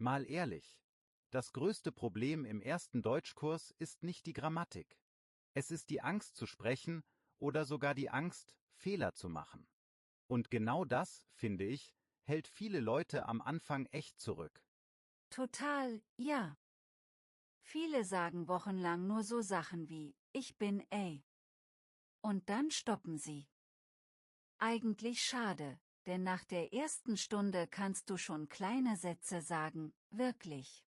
Mal ehrlich, das größte Problem im ersten Deutschkurs ist nicht die Grammatik. Es ist die Angst zu sprechen oder sogar die Angst, Fehler zu machen. Und genau das, finde ich, hält viele Leute am Anfang echt zurück. Total, ja. Viele sagen wochenlang nur so Sachen wie, ich bin ey. Und dann stoppen sie. Eigentlich schade, denn nach der ersten Stunde kannst du schon kleine Sätze sagen, wirklich.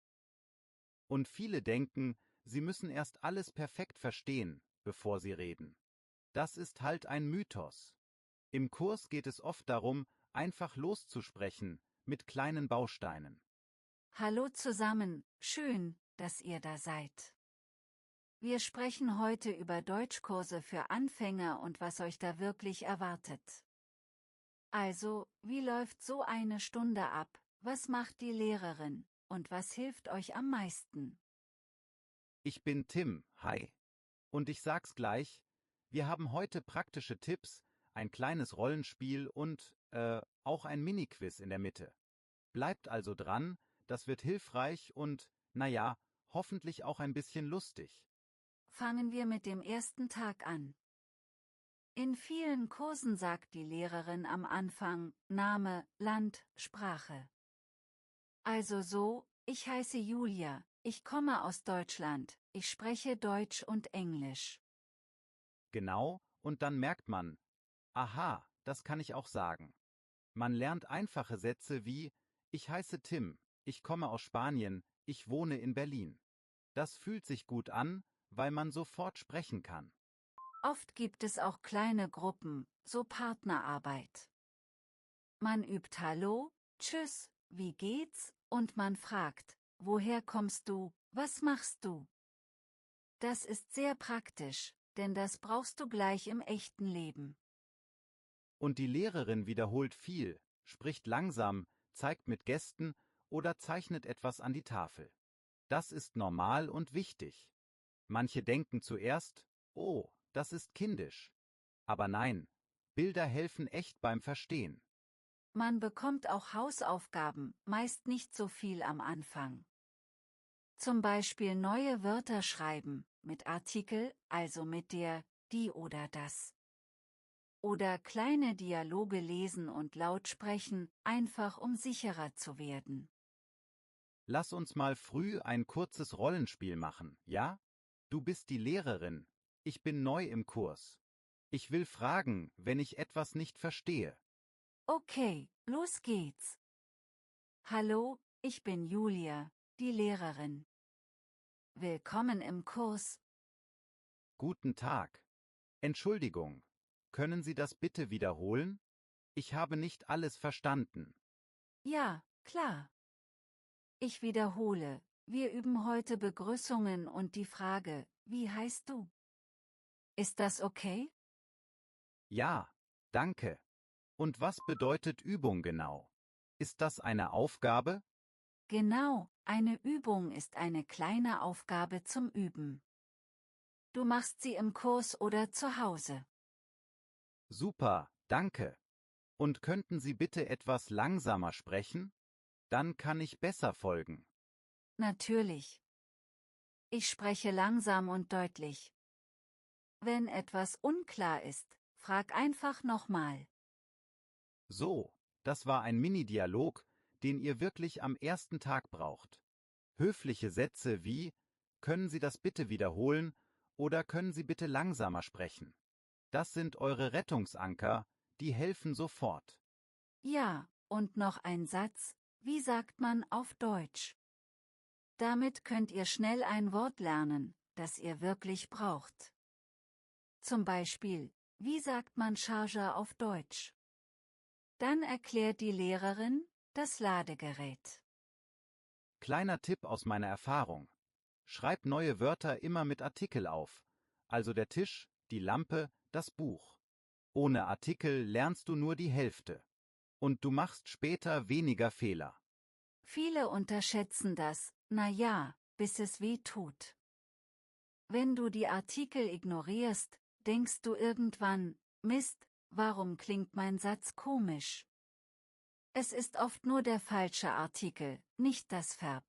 Und viele denken, sie müssen erst alles perfekt verstehen, bevor sie reden. Das ist halt ein Mythos. Im Kurs geht es oft darum, einfach loszusprechen, mit kleinen Bausteinen. Hallo zusammen, schön, dass ihr da seid. Wir sprechen heute über Deutschkurse für Anfänger und was euch da wirklich erwartet. Also, wie läuft so eine Stunde ab, was macht die Lehrerin, und was hilft euch am meisten? Ich bin Tim, hi. Und ich sag's gleich, wir haben heute praktische Tipps, ein kleines Rollenspiel und, auch ein Mini-Quiz in der Mitte. Bleibt also dran, das wird hilfreich und, naja, hoffentlich auch ein bisschen lustig. Fangen wir mit dem ersten Tag an. In vielen Kursen sagt die Lehrerin am Anfang Name, Land, Sprache. Also so, ich heiße Julia, ich komme aus Deutschland, ich spreche Deutsch und Englisch. Genau, und dann merkt man, aha, das kann ich auch sagen. Man lernt einfache Sätze wie, ich heiße Tim, ich komme aus Spanien, ich wohne in Berlin. Das fühlt sich gut an, weil man sofort sprechen kann. Oft gibt es auch kleine Gruppen, so Partnerarbeit. Man übt Hallo, Tschüss, wie geht's, und man fragt, woher kommst du, was machst du? Das ist sehr praktisch, denn das brauchst du gleich im echten Leben. Und die Lehrerin wiederholt viel, spricht langsam, zeigt mit Gesten oder zeichnet etwas an die Tafel. Das ist normal und wichtig. Manche denken zuerst, oh, das ist kindisch. Aber nein, Bilder helfen echt beim Verstehen. Man bekommt auch Hausaufgaben, meist nicht so viel am Anfang. Zum Beispiel neue Wörter schreiben, mit Artikel, also mit der, die oder das. Oder kleine Dialoge lesen und laut sprechen, einfach um sicherer zu werden. Lass uns mal früh ein kurzes Rollenspiel machen, ja? Du bist die Lehrerin, ich bin neu im Kurs. Ich will fragen, wenn ich etwas nicht verstehe. Okay, los geht's. Hallo, ich bin Julia, die Lehrerin. Willkommen im Kurs. Guten Tag. Entschuldigung, können Sie das bitte wiederholen? Ich habe nicht alles verstanden. Ja, klar. Ich wiederhole, wir üben heute Begrüßungen und die Frage, wie heißt du? Ist das okay? Ja, danke. Und was bedeutet Übung genau? Ist das eine Aufgabe? Genau, eine Übung ist eine kleine Aufgabe zum Üben. Du machst sie im Kurs oder zu Hause. Super, danke. Und könnten Sie bitte etwas langsamer sprechen? Dann kann ich besser folgen. Natürlich. Ich spreche langsam und deutlich. Wenn etwas unklar ist, frag einfach nochmal. So, das war ein Mini-Dialog, den ihr wirklich am ersten Tag braucht. Höfliche Sätze wie, können Sie das bitte wiederholen oder können Sie bitte langsamer sprechen? Das sind eure Rettungsanker, die helfen sofort. Ja, und noch ein Satz, wie sagt man auf Deutsch? Damit könnt ihr schnell ein Wort lernen, das ihr wirklich braucht. Zum Beispiel, wie sagt man Charger auf Deutsch? Dann erklärt die Lehrerin das Ladegerät. Kleiner Tipp aus meiner Erfahrung. Schreib neue Wörter immer mit Artikel auf, also der Tisch, die Lampe, das Buch. Ohne Artikel lernst du nur die Hälfte. Und du machst später weniger Fehler. Viele unterschätzen das, na ja, bis es weh tut. Wenn du die Artikel ignorierst, denkst du irgendwann, Mist, warum klingt mein Satz komisch? Es ist oft nur der falsche Artikel, nicht das Verb.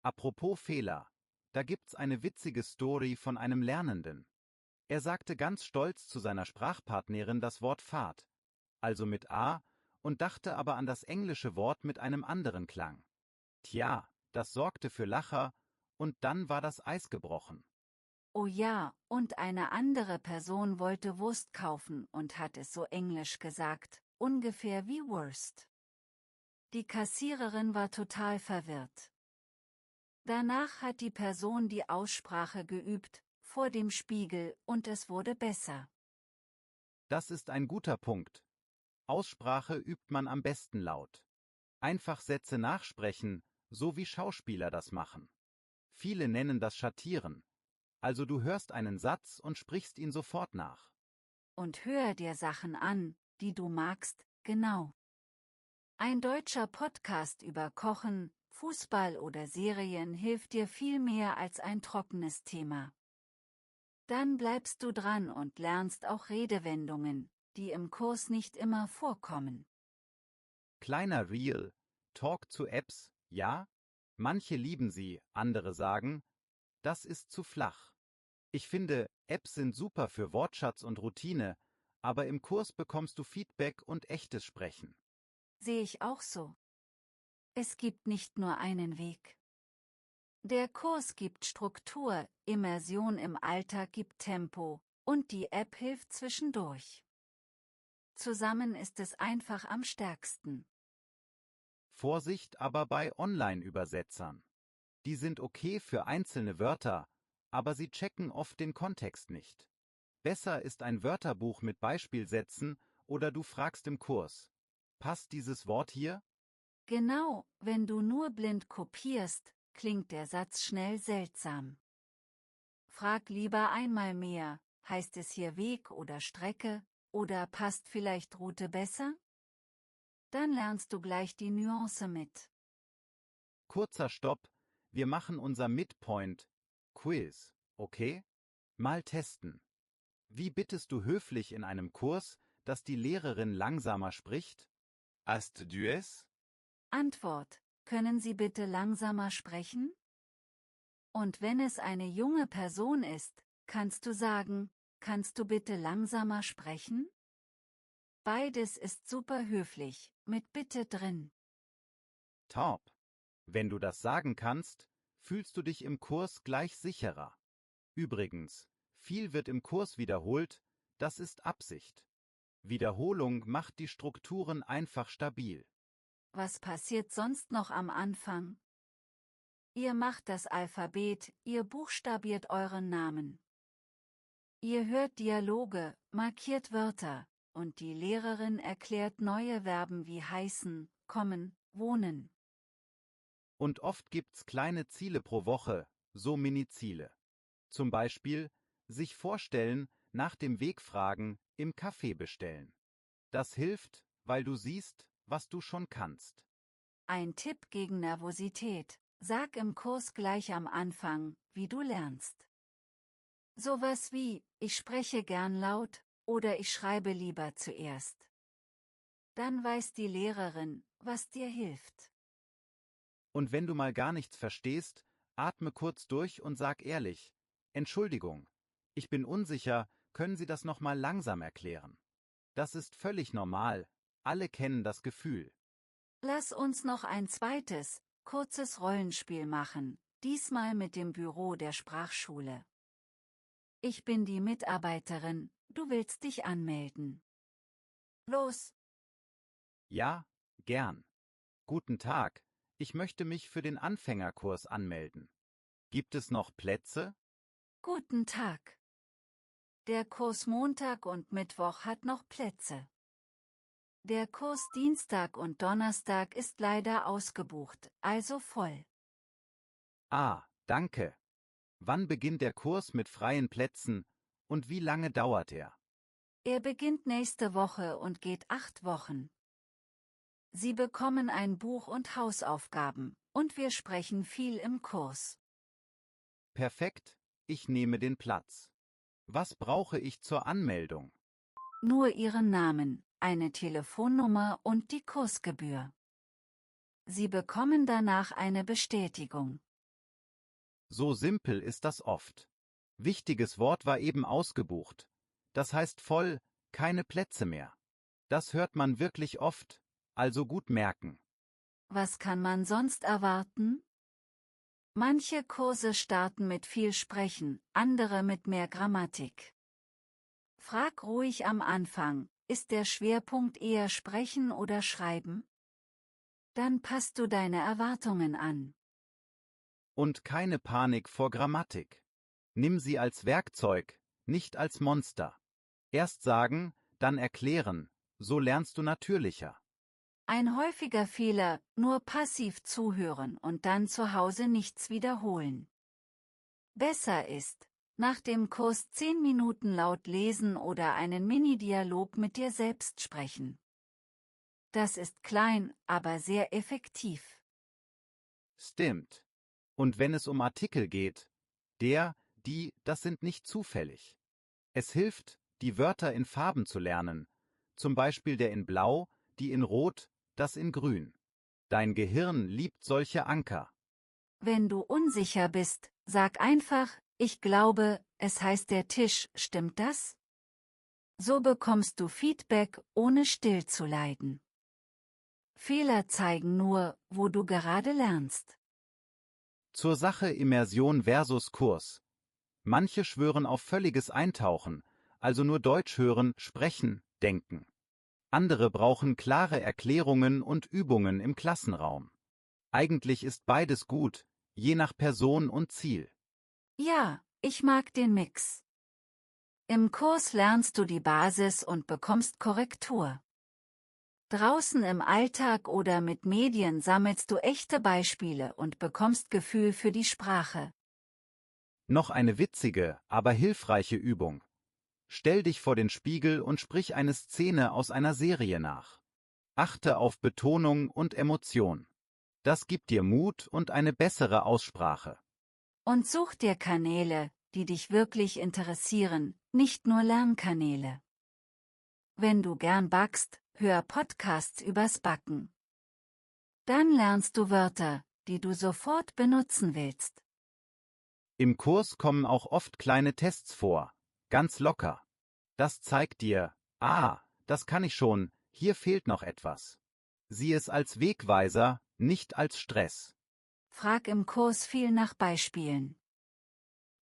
Apropos Fehler. Da gibt's eine witzige Story von einem Lernenden. Er sagte ganz stolz zu seiner Sprachpartnerin das Wort Fahrt, also mit A, und dachte aber an das englische Wort mit einem anderen Klang. Tja, das sorgte für Lacher, und dann war das Eis gebrochen. Oh ja, und eine andere Person wollte Wurst kaufen und hat es so englisch gesagt, ungefähr wie Wurst. Die Kassiererin war total verwirrt. Danach hat die Person die Aussprache geübt, vor dem Spiegel, und es wurde besser. Das ist ein guter Punkt. Aussprache übt man am besten laut. Einfach Sätze nachsprechen, so wie Schauspieler das machen. Viele nennen das Schattieren. Also du hörst einen Satz und sprichst ihn sofort nach. Und hör dir Sachen an, die du magst, genau. Ein deutscher Podcast über Kochen, Fußball oder Serien hilft dir viel mehr als ein trockenes Thema. Dann bleibst du dran und lernst auch Redewendungen, die im Kurs nicht immer vorkommen. Kleiner Reel, Talk zu Apps, ja? Manche lieben sie, andere sagen, das ist zu flach. Ich finde, Apps sind super für Wortschatz und Routine, aber im Kurs bekommst du Feedback und echtes Sprechen. Sehe ich auch so. Es gibt nicht nur einen Weg. Der Kurs gibt Struktur, Immersion im Alltag gibt Tempo, und die App hilft zwischendurch. Zusammen ist es einfach am stärksten. Vorsicht aber bei Online-Übersetzern. Die sind okay für einzelne Wörter, aber sie checken oft den Kontext nicht. Besser ist ein Wörterbuch mit Beispielsätzen oder du fragst im Kurs. Passt dieses Wort hier? Genau, wenn du nur blind kopierst, klingt der Satz schnell seltsam. Frag lieber einmal mehr, heißt es hier Weg oder Strecke, oder passt vielleicht Route besser? Dann lernst du gleich die Nuance mit. Kurzer Stopp, wir machen unser Midpoint-Quiz, okay? Mal testen. Wie bittest du höflich in einem Kurs, dass die Lehrerin langsamer spricht? Hast du es? Antwort: Können Sie bitte langsamer sprechen? Und wenn es eine junge Person ist, kannst du sagen: Kannst du bitte langsamer sprechen? Beides ist super höflich, mit Bitte drin. Top. Wenn du das sagen kannst, fühlst du dich im Kurs gleich sicherer. Übrigens, viel wird im Kurs wiederholt, das ist Absicht. Wiederholung macht die Strukturen einfach stabil. Was passiert sonst noch am Anfang? Ihr macht das Alphabet, ihr buchstabiert euren Namen. Ihr hört Dialoge, markiert Wörter, und die Lehrerin erklärt neue Verben wie heißen, kommen, wohnen. Und oft gibt's kleine Ziele pro Woche, so Mini-Ziele. Zum Beispiel, sich vorstellen, nach dem Weg fragen, im Café bestellen. Das hilft, weil du siehst, was du schon kannst. Ein Tipp gegen Nervosität: Sag im Kurs gleich am Anfang, wie du lernst. Sowas wie: Ich spreche gern laut oder ich schreibe lieber zuerst. Dann weiß die Lehrerin, was dir hilft. Und wenn du mal gar nichts verstehst, atme kurz durch und sag ehrlich, Entschuldigung, ich bin unsicher, können Sie das nochmal langsam erklären? Das ist völlig normal, alle kennen das Gefühl. Lass uns noch ein zweites, kurzes Rollenspiel machen, diesmal mit dem Büro der Sprachschule. Ich bin die Mitarbeiterin, du willst dich anmelden. Los! Ja, gern. Guten Tag, ich möchte mich für den Anfängerkurs anmelden. Gibt es noch Plätze? Guten Tag! Der Kurs Montag und Mittwoch hat noch Plätze. Der Kurs Dienstag und Donnerstag ist leider ausgebucht, also voll. Ah, danke. Wann beginnt der Kurs mit freien Plätzen und wie lange dauert er? Er beginnt nächste Woche und geht 8 Wochen. Sie bekommen ein Buch und Hausaufgaben, und wir sprechen viel im Kurs. Perfekt, ich nehme den Platz. Was brauche ich zur Anmeldung? Nur Ihren Namen, eine Telefonnummer und die Kursgebühr. Sie bekommen danach eine Bestätigung. So simpel ist das oft. Wichtiges Wort war eben ausgebucht. Das heißt voll, keine Plätze mehr. Das hört man wirklich oft, also gut merken. Was kann man sonst erwarten? Manche Kurse starten mit viel Sprechen, andere mit mehr Grammatik. Frag ruhig am Anfang, ist der Schwerpunkt eher Sprechen oder Schreiben? Dann passt du deine Erwartungen an. Und keine Panik vor Grammatik. Nimm sie als Werkzeug, nicht als Monster. Erst sagen, dann erklären, so lernst du natürlicher. Ein häufiger Fehler, nur passiv zuhören und dann zu Hause nichts wiederholen. Besser ist, nach dem Kurs 10 Minuten laut lesen oder einen Mini-Dialog mit dir selbst sprechen. Das ist klein, aber sehr effektiv. Stimmt. Und wenn es um Artikel geht, das sind nicht zufällig. Es hilft, die Wörter in Farben zu lernen, zum Beispiel der in Blau, die in Rot, das in Grün. Dein Gehirn liebt solche Anker. Wenn du unsicher bist, sag einfach, ich glaube, es heißt der Tisch, stimmt das? So bekommst du Feedback, ohne still zu leiden. Fehler zeigen nur, wo du gerade lernst. Zur Sache Immersion versus Kurs. Manche schwören auf völliges Eintauchen, also nur Deutsch hören, sprechen, denken. Andere brauchen klare Erklärungen und Übungen im Klassenraum. Eigentlich ist beides gut, je nach Person und Ziel. Ja, ich mag den Mix. Im Kurs lernst du die Basis und bekommst Korrektur. Draußen im Alltag oder mit Medien sammelst du echte Beispiele und bekommst Gefühl für die Sprache. Noch eine witzige, aber hilfreiche Übung. Stell dich vor den Spiegel und sprich eine Szene aus einer Serie nach. Achte auf Betonung und Emotion. Das gibt dir Mut und eine bessere Aussprache. Und such dir Kanäle, die dich wirklich interessieren, nicht nur Lernkanäle. Wenn du gern backst, hör Podcasts übers Backen. Dann lernst du Wörter, die du sofort benutzen willst. Im Kurs kommen auch oft kleine Tests vor, ganz locker. Das zeigt dir, das kann ich schon, hier fehlt noch etwas. Sieh es als Wegweiser, nicht als Stress. Frag im Kurs viel nach Beispielen.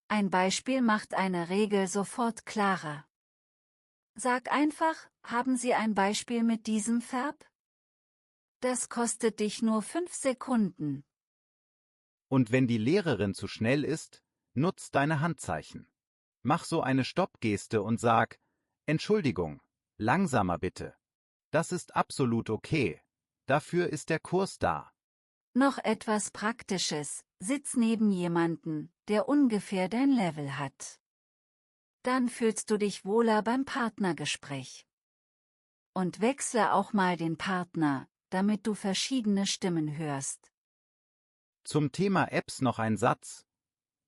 Ein Beispiel macht eine Regel sofort klarer. Sag einfach, haben Sie ein Beispiel mit diesem Verb? Das kostet dich nur 5 Sekunden. Und wenn die Lehrerin zu schnell ist, nutz deine Handzeichen. Mach so eine Stoppgeste und sag, Entschuldigung, langsamer bitte. Das ist absolut okay. Dafür ist der Kurs da. Noch etwas Praktisches, sitz neben jemanden, der ungefähr dein Level hat. Dann fühlst du dich wohler beim Partnergespräch. Und wechsle auch mal den Partner, damit du verschiedene Stimmen hörst. Zum Thema Apps noch ein Satz.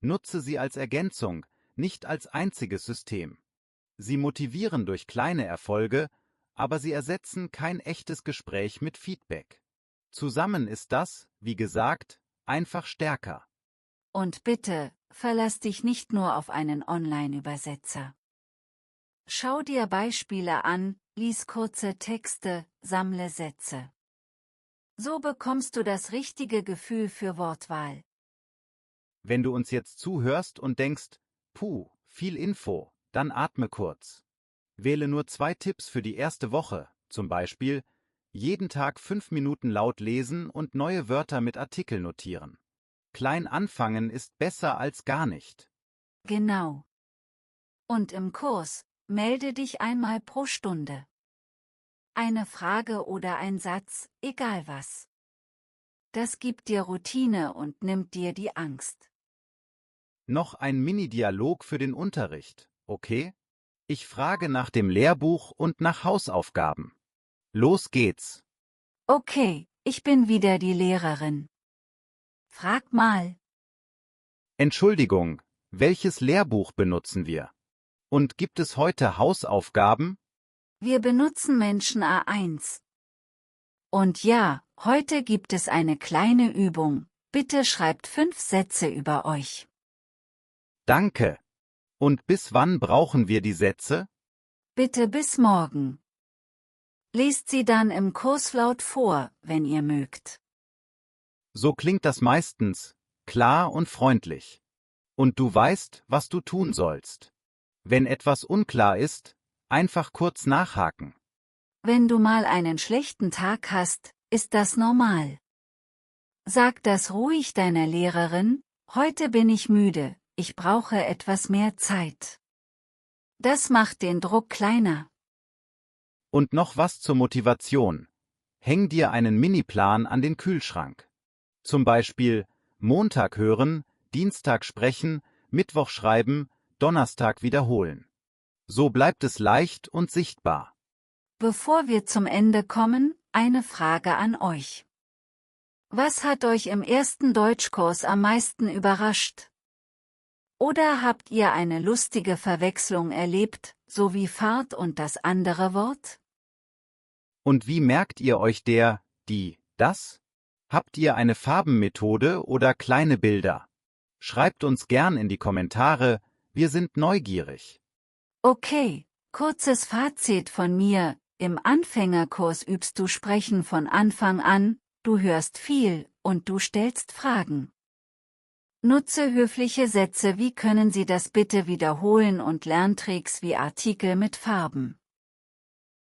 Nutze sie als Ergänzung, nicht als einziges System. Sie motivieren durch kleine Erfolge, aber sie ersetzen kein echtes Gespräch mit Feedback. Zusammen ist das, wie gesagt, einfach stärker. Und bitte, verlass dich nicht nur auf einen Online-Übersetzer. Schau dir Beispiele an, lies kurze Texte, sammle Sätze. So bekommst du das richtige Gefühl für Wortwahl. Wenn du uns jetzt zuhörst und denkst, viel Info, dann atme kurz. Wähle nur 2 Tipps für die erste Woche, zum Beispiel, jeden Tag 5 Minuten laut lesen und neue Wörter mit Artikel notieren. Klein anfangen ist besser als gar nicht. Genau. Und im Kurs, melde dich einmal pro Stunde. Eine Frage oder ein Satz, egal was. Das gibt dir Routine und nimmt dir die Angst. Noch ein Mini-Dialog für den Unterricht, okay? Ich frage nach dem Lehrbuch und nach Hausaufgaben. Los geht's. Okay, ich bin wieder die Lehrerin. Frag mal. Entschuldigung, welches Lehrbuch benutzen wir? Und gibt es heute Hausaufgaben? Wir benutzen Menschen A1. Und ja, heute gibt es eine kleine Übung. Bitte schreibt 5 Sätze über euch. Danke. Und bis wann brauchen wir die Sätze? Bitte bis morgen. Lest sie dann im Kurs laut vor, wenn ihr mögt. So klingt das meistens, klar und freundlich. Und du weißt, was du tun sollst. Wenn etwas unklar ist, einfach kurz nachhaken. Wenn du mal einen schlechten Tag hast, ist das normal. Sag das ruhig deiner Lehrerin: Heute bin ich müde, ich brauche etwas mehr Zeit. Das macht den Druck kleiner. Und noch was zur Motivation. Häng dir einen Miniplan an den Kühlschrank. Zum Beispiel Montag hören, Dienstag sprechen, Mittwoch schreiben, Donnerstag wiederholen. So bleibt es leicht und sichtbar. Bevor wir zum Ende kommen, eine Frage an euch. Was hat euch im ersten Deutschkurs am meisten überrascht? Oder habt ihr eine lustige Verwechslung erlebt, so wie Fahrt und das andere Wort? Und wie merkt ihr euch das? Habt ihr eine Farbenmethode oder kleine Bilder? Schreibt uns gern in die Kommentare, wir sind neugierig. Okay, kurzes Fazit von mir: Im Anfängerkurs übst du Sprechen von Anfang an, du hörst viel und du stellst Fragen. Nutze höfliche Sätze wie „Können Sie das bitte wiederholen“ und Lerntricks wie Artikel mit Farben.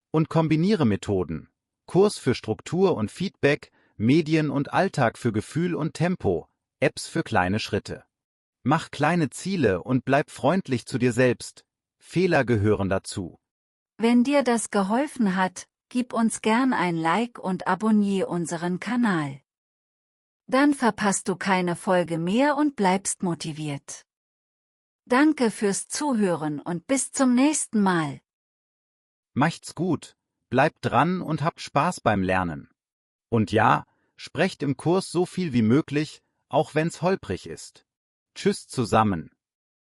Und kombiniere Methoden. Kurs für Struktur und Feedback, Medien und Alltag für Gefühl und Tempo, Apps für kleine Schritte. Mach kleine Ziele und bleib freundlich zu dir selbst. Fehler gehören dazu. Wenn dir das geholfen hat, gib uns gern ein Like und abonniere unseren Kanal. Dann verpasst du keine Folge mehr und bleibst motiviert. Danke fürs Zuhören und bis zum nächsten Mal. Macht's gut, bleibt dran und habt Spaß beim Lernen. Und ja, sprecht im Kurs so viel wie möglich, auch wenn's holprig ist. Tschüss zusammen.